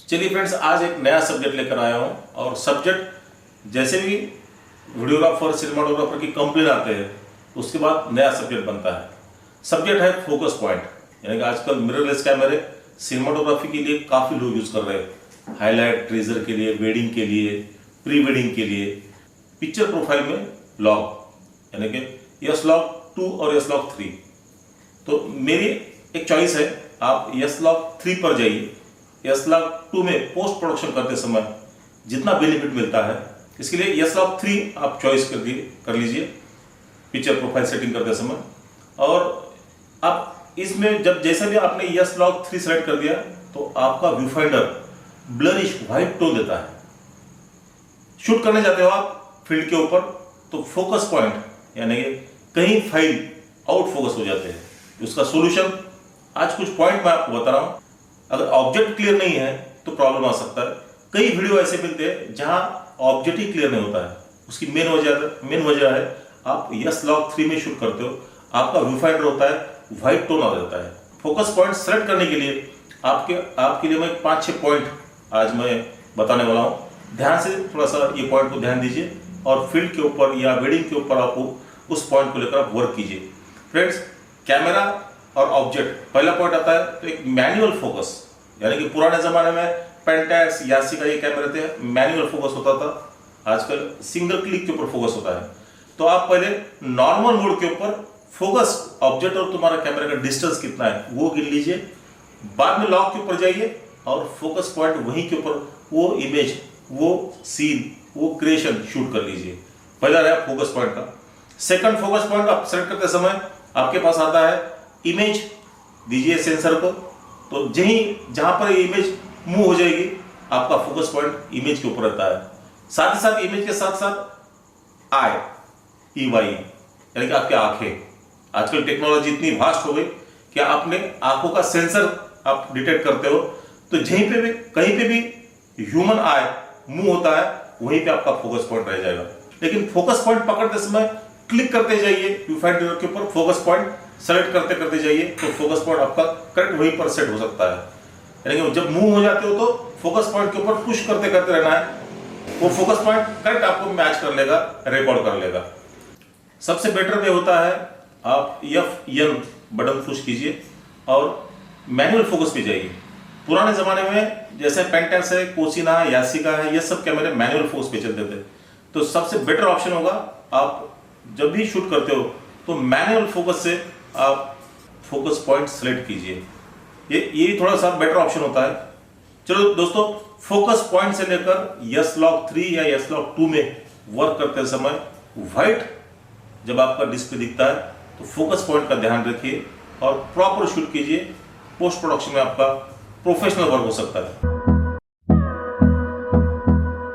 चलिए फ्रेंड्स, आज एक नया सब्जेक्ट लेकर आया हूँ और सब्जेक्ट जैसे भी वीडियोग्राफर सिनेमाटोग्राफर की कंप्लेन आते हैं उसके बाद नया सब्जेक्ट बनता है। सब्जेक्ट है फोकस पॉइंट, यानी कि आजकल मिररलेस कैमरे सिनेमाटोग्राफी के लिए काफ़ी लोग यूज़ कर रहे हैं। हाईलाइट, ट्रेजर के लिए, वेडिंग के लिए, प्री वेडिंग के लिए, पिक्चर प्रोफाइल में लॉक यानी कि यस लॉक 2 और यस लॉक 3। तो मेरी एक चॉइस है, आप यस लॉक 3 पर जाइए। यस लॉक 2 में पोस्ट प्रोडक्शन करते समय जितना बेनिफिट मिलता है, इसके लिए यस लॉक 3 आप चॉइस कर लीजिए पिक्चर प्रोफाइल सेटिंग करते समय। और अब इसमें जब जैसे भी आपने यस लॉक 3 सेलेक्ट कर दिया तो आपका व्यू फाइंडर ब्लरिश व्हाइट टोन देता है। शूट करने जाते हो आप फील्ड के ऊपर तो फोकस पॉइंट यानी कि कहीं फाइल आउट फोकस हो जाते हैं। उसका सोल्यूशन आज कुछ पॉइंट मैं आपको बता रहा हूं। अगर ऑब्जेक्ट क्लियर नहीं है तो प्रॉब्लम आ सकता है। कई वीडियो ऐसे मिलते हैं जहां ऑब्जेक्ट ही क्लियर नहीं होता है। उसकी मेन वजह है आप यस लॉक 3 में शूट करते हो, आपका व्यू फाइंडर होता है व्हाइट टोन आ जाता है। फोकस पॉइंट सेलेक्ट करने के लिए आपके लिए मैं 5-6 पॉइंट आज मैं बताने वाला हूं। ध्यान से थोड़ा सा ये पॉइंट को ध्यान दीजिए और फील्ड के ऊपर या वेडिंग के ऊपर आपको उस पॉइंट को लेकर आप वर्क कीजिए। फ्रेंड्स, कैमरा और ऑब्जेक्ट, पहला पॉइंट आता है तो एक मैनुअल फोकस, यानी कि पुराने जमाने में पेंटेक्स यासी का ये कैमरे थे, मैनुअल फोकस होता था। आजकल सिंगल क्लिक के ऊपर फोकस होता है। तो आप पहले नॉर्मल मोड के ऊपर फोकस ऑब्जेक्ट और तुम्हारा कैमरे का डिस्टेंस कितना है वो गिन लीजिए। बाद में लॉक के ऊपर जाइए और फोकस पॉइंट वहीं के ऊपर वो इमेज, वो सीन, वो क्रिएशन शूट कर लीजिए। पहला रहा फोकस पॉइंट का। सेकंड फोकस पॉइंट आप सेलेक्ट करते समय आपके पास आता है इमेज दीजिए सेंसर को, तो जहां पर इमेज मूव हो जाएगी आपका फोकस पॉइंट इमेज के ऊपर रहता है। साथ ही साथ इमेज के साथ साथ आई EY यानी कि आपकी आंखें। आजकल टेक्नोलॉजी इतनी वास्ट हो गई कि आपने आंखों का सेंसर आप डिटेक्ट करते हो, तो कहीं पे भी ह्यूमन आई मूव होता है वहीं पे आपका फोकस पॉइंट रह जाएगा। लेकिन फोकस पॉइंट पकड़ते समय क्लिक करते जाइए व्यू फाइंडर के ऊपर, फोकस पॉइंट सेलेक्ट करते जाइए तो फोकस पॉइंट आपका करेक्ट वहीं पर सेट हो सकता है। यानी कि जब मूव हो जाते हो तो फोकस पॉइंट के ऊपर पुश करते रहना है, वो फोकस पॉइंट करेक्ट आपको मैच कर लेगा, रिकॉर्ड कर लेगा। सबसे बेटर वे होता है आप F/N बटन पुश कीजिए और मैनुअल फोकस पे जाइए। पुराने जमाने में जैसे पेंटेक्स है, कोसिना है, यासिका है, ये सब कैमरे मैनुअल फोकस पे चलते थे। तो सबसे बेटर ऑप्शन होगा आप जब भी शूट करते हो तो मैनुअल फोकस से आप फोकस पॉइंट सेलेक्ट कीजिए। ये थोड़ा सा बेटर ऑप्शन होता है। चलो दोस्तों, फोकस पॉइंट से लेकर यस लॉक 3 या यस लॉक 2 में वर्क करते समय व्हाइट जब आपका डिस्प्ले दिखता है तो फोकस पॉइंट का ध्यान रखिए और प्रॉपर शूट कीजिए। पोस्ट प्रोडक्शन में आपका प्रोफेशनल वर्क हो सकता है।